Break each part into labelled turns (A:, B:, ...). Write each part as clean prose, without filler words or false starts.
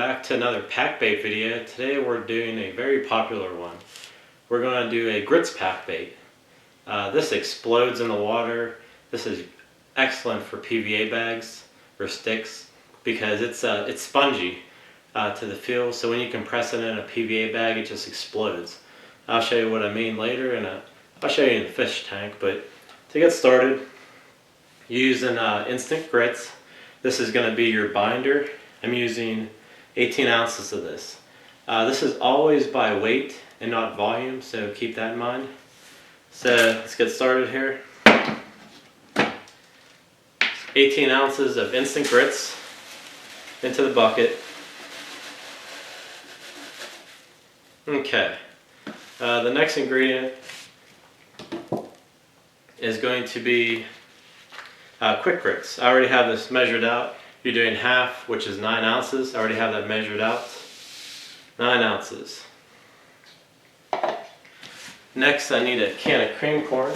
A: back to another pack bait video. Today we're doing a very popular one. We're going to do a grits pack bait. This explodes in the water. This is excellent for PVA bags or sticks because it's spongy to the feel. So when you compress it in a PVA bag, it just explodes. I'll show you what I mean later, and I'll show you in the fish tank. But to get started, using instant grits. This is going to be your binder. I'm using 18 ounces of this. This is always by weight and not volume, so keep that in mind. So let's get started here. 18 ounces of instant grits into the bucket. Okay, the next ingredient is going to be quick grits. I already have this measured out. You're doing half, which is 9 ounces. I already have that measured out. 9 ounces. Next, I need a can of cream corn.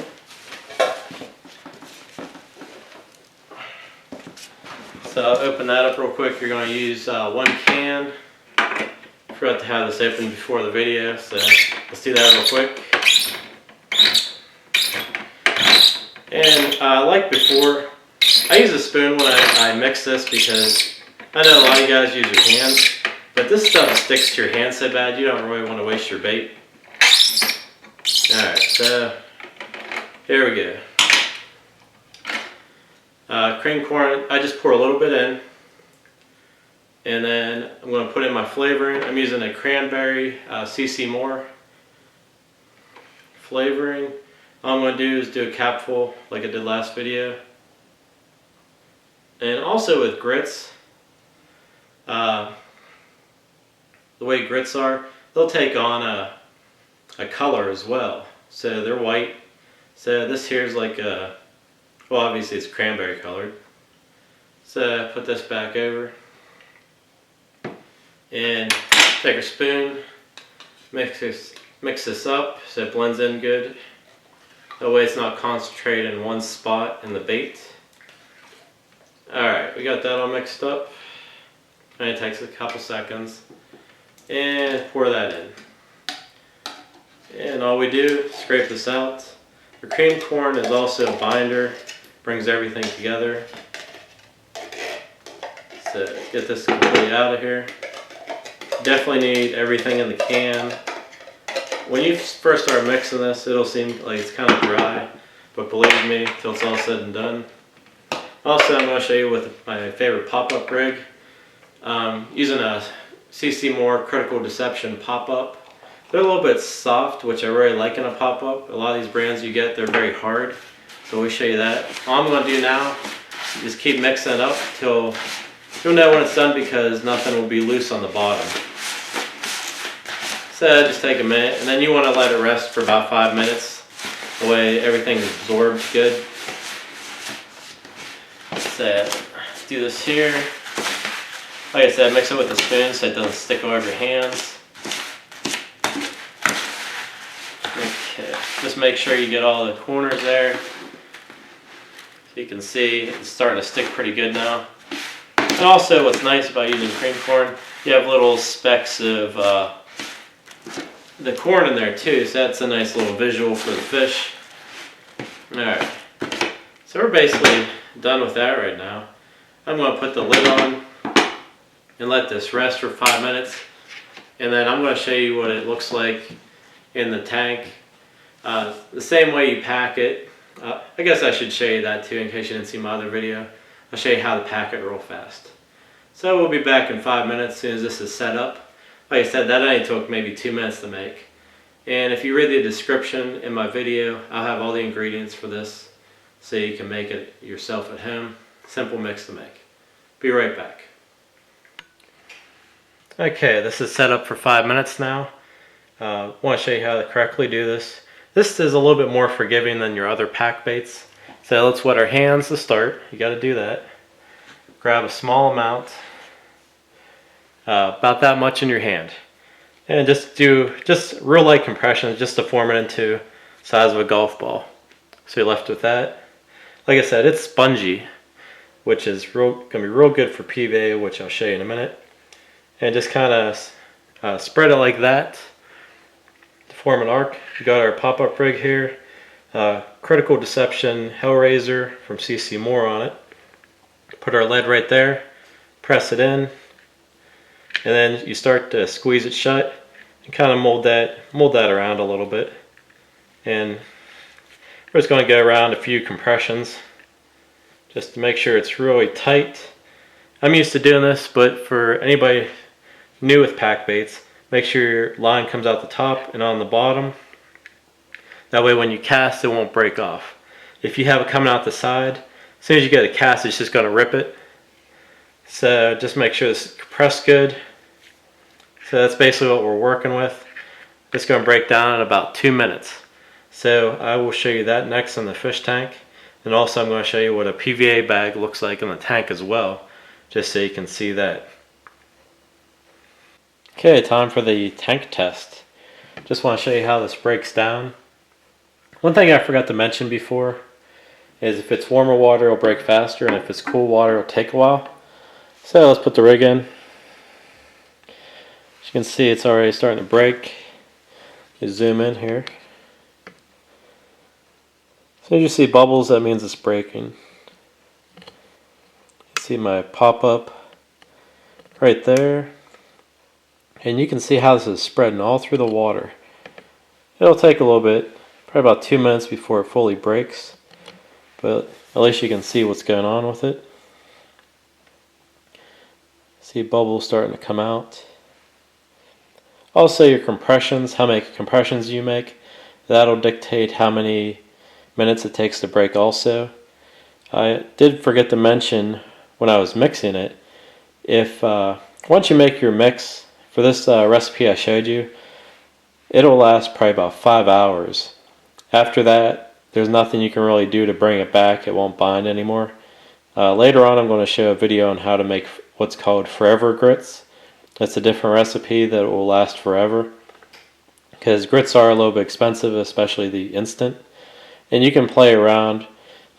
A: So I'll open that up real quick. You're going to use 1 can. I forgot to have this open before the video, so let's do that real quick. And like before, I use a spoon when I mix this because I know a lot of you guys use your hands, but this stuff sticks to your hand so bad you don't really want to waste your bait. Alright, so here we go. Cream corn, I just pour a little bit in, and then I'm going to put in my flavoring. I'm using a cranberry Moore flavoring. All I'm going to do is do a capful like I did last video. And also with grits, the way grits are, they'll take on a color as well. So they're white. So this here is like a, well, obviously it's cranberry colored. So put this back over. And take a spoon, mix this up so it blends in good. That way it's not concentrated in one spot in the bait. Alright, we got that all mixed up. And it takes a couple seconds. And pour that in. And all we do is scrape this out. The cream corn is also a binder. Brings everything together. So get this completely out of here. Definitely need everything in the can. When you first start mixing this, it'll seem like it's kind of dry. But believe me, till it's all said and done. Also, I'm going to show you with my favorite pop-up rig. Using a Moore Critical Deception pop-up. They're a little bit soft, which I really like in a pop-up. A lot of these brands you get, they're very hard. So we'll show you that. All I'm going to do now is keep mixing it up till you'll know when it's done because nothing will be loose on the bottom. So just take a minute, and then you want to let it rest for about 5 minutes. The way everything absorbs good. So do this here. Like I said, mix it with a spoon so it doesn't stick all over your hands. Okay, just make sure you get all the corners there. So you can see it's starting to stick pretty good now. And also what's nice about using cream corn, you have little specks of the corn in there too, so that's a nice little visual for the fish. Alright, so we're basically done with that right now. I'm going to put the lid on and let this rest for 5 minutes, and then I'm going to show you what it looks like in the tank. The same way you pack it. I guess I should show you that too in case you didn't see my other video. I'll show you how to pack it real fast. So we'll be back in 5 minutes as soon as this is set up. Like I said, that only took maybe 2 minutes to make. And if you read the description in my video, I'll have all the ingredients for this so you can make it yourself at home. Simple mix to make. Be right back. Okay, this is set up for 5 minutes now. I want to show you how to correctly do this. This is a little bit more forgiving than your other pack baits. So let's wet our hands to start. You got to do that. Grab a small amount. About that much in your hand, and just do real light compressions just to form it into the size of a golf ball. So you're left with that. Like I said, it's spongy, which is gonna be real good for PVA, which I'll show you in a minute. and just kind of spread it like that to form an arc. We got our pop-up rig here, Critical Deception Hellraiser from CC Moore on it. Put our lead right there, press it in, and then you start to squeeze it shut and kind of mold that around a little bit. And we're just going to go around a few compressions just to make sure it's really tight. I'm used to doing this, but for anybody new with pack baits, make sure your line comes out the top and on the bottom. That way when you cast, it won't break off. If you have it coming out the side, as soon as you get a cast, it's just going to rip it. So just make sure it's compressed good. So that's basically what we're working with. It's going to break down in about 2 minutes. So I will show you that next in the fish tank. And also I'm going to show you what a PVA bag looks like in the tank as well, just so you can see that. Okay, time for the tank test. Just want to show you how this breaks down. One thing I forgot to mention before is if it's warmer water it'll break faster, and if it's cool water it'll take a while. So let's put the rig in. As you can see, it's already starting to break. You zoom in here. So you see bubbles, that means it's breaking. You see my pop-up right there. And you can see how this is spreading all through the water. It'll take a little bit, probably about 2 minutes before it fully breaks. But at least you can see what's going on with it. See bubbles starting to come out. Also your compressions, how many compressions you make, that'll dictate how many minutes it takes to break also. I did forget to mention when I was mixing it, if once you make your mix for this recipe I showed you, it'll last probably about 5 hours. After that, there's nothing you can really do to bring it back. It won't bind anymore. Later on I'm going to show a video on how to make what's called forever grits. That's a different recipe that will last forever, because grits are a little bit expensive, especially the instant. And you can play around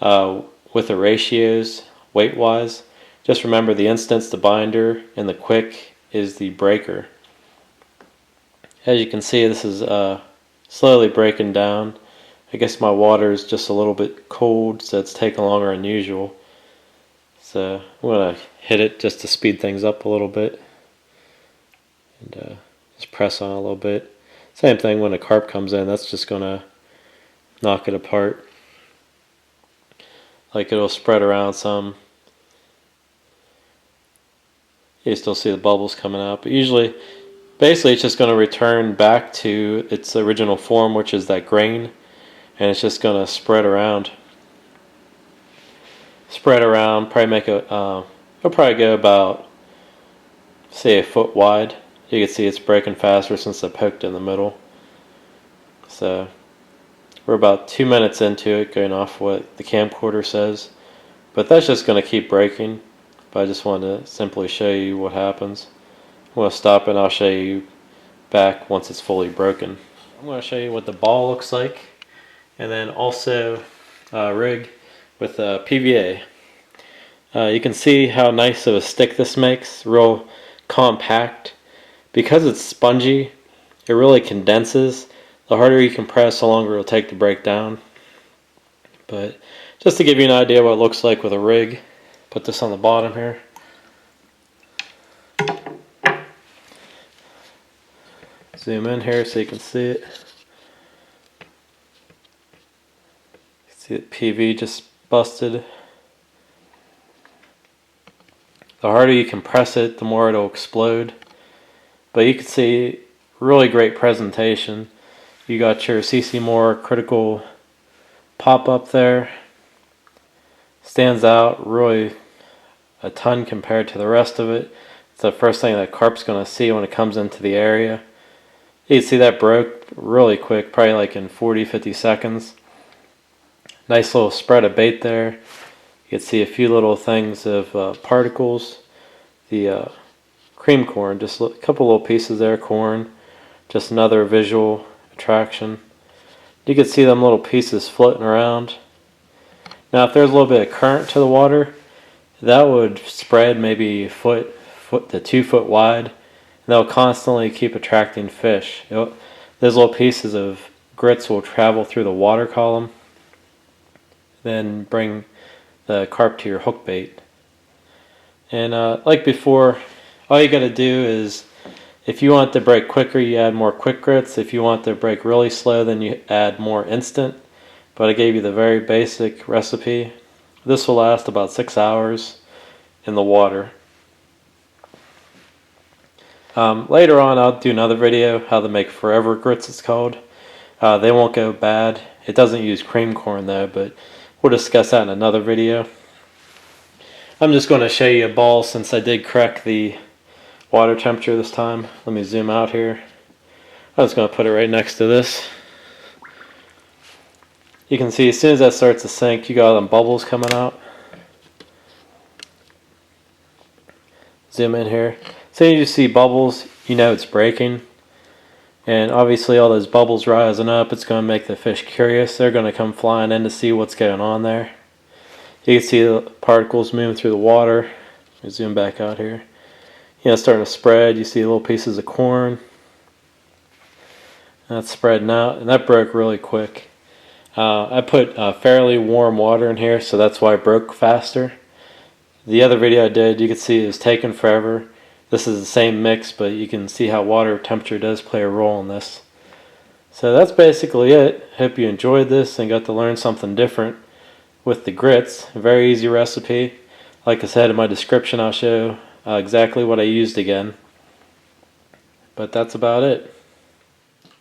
A: with the ratios weight wise. Just remember the instant's the binder and the quick is the breaker. As you can see, this is slowly breaking down. I guess my water is just a little bit cold, so it's taking longer than usual. So I'm going to hit it just to speed things up a little bit. And just press on a little bit. Same thing when a carp comes in, that's just going to knock it apart. Like it'll spread around some. You still see the bubbles coming out, but usually, basically it's just going to return back to its original form, which is that grain, and it's just going to spread around. Probably make a, it'll probably go about, say, 1 foot wide. You can see it's breaking faster since I poked in the middle. So we're about 2 minutes into it, going off what the camcorder says. But that's just going to keep breaking. But I just wanted to simply show you what happens. I'm going to stop and I'll show you back once it's fully broken. I'm going to show you what the ball looks like. And then also a rig with a PVA. You can see how nice of a stick this makes. Real compact. Because it's spongy, it really condenses. The harder you compress, the longer it'll take to break down. But just to give you an idea what it looks like with a rig, put this on the bottom here. Zoom in here so you can see it. See the PV just busted. The harder you compress it, the more it'll explode. But you can see really great presentation. You got your CC Moore critical pop-up there. Stands out really a ton compared to the rest of it. It's the first thing that carp's going to see when it comes into the area. You can see that broke really quick, probably like in 40-50 seconds. Nice little spread of bait there. You can see a few little things of particles. The cream corn, just a couple little pieces there, corn. Just another visual attraction. You can see them little pieces floating around. Now if there's a little bit of current to the water, that would spread maybe a foot to 2 foot wide. they'll constantly keep attracting fish. Those little pieces of grits will travel through the water column, then bring the carp to your hook bait. And like before, all you got to do is, if you want to break quicker, you add more quick grits. If you want to break really slow, then you add more instant. But I gave you the very basic recipe. This will last about 6 hours in the water. Later on, I'll do another video, how to make forever grits it's called. They won't go bad. It doesn't use cream corn though, but we'll discuss that in another video. I'm just going to show you a ball since I did correct the water temperature this time. Let me zoom out here. I'm just going to put it right next to this. You can see as soon as that starts to sink, you got all them bubbles coming out. Zoom in here. As soon as you see bubbles, you know it's breaking. And obviously all those bubbles rising up, it's going to make the fish curious. They're going to come flying in to see what's going on there. You can see the particles moving through the water. Let me zoom back out here. You know, it's starting to spread. You see little pieces of corn. That's spreading out, and that broke really quick. I put fairly warm water in here, so that's why it broke faster. The other video I did, you can see it was taking forever. This is the same mix, but you can see how water temperature does play a role in this. So that's basically it. Hope you enjoyed this and got to learn something different with the grits. A very easy recipe. Like I said in my description, I'll show exactly what I used again. But that's about it.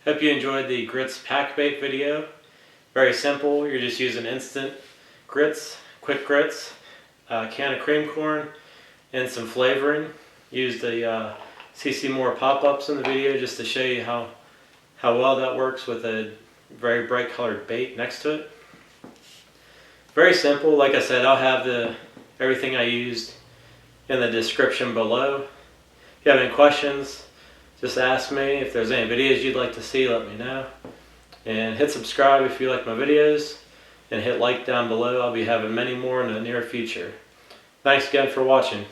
A: Hope you enjoyed the grits pack bait video. Very simple. You're just using instant grits, quick grits, a can of cream corn, and some flavoring. Used the CC Moore pop-ups in the video just to show you how well that works with a very bright colored bait next to it. Very simple. Like I said, I'll have everything I used in the description below. If you have any questions, just ask me. If there's any videos you'd like to see, let me know. And hit subscribe if you like my videos, and hit like down below. I'll be having many more in the near future. Thanks again for watching.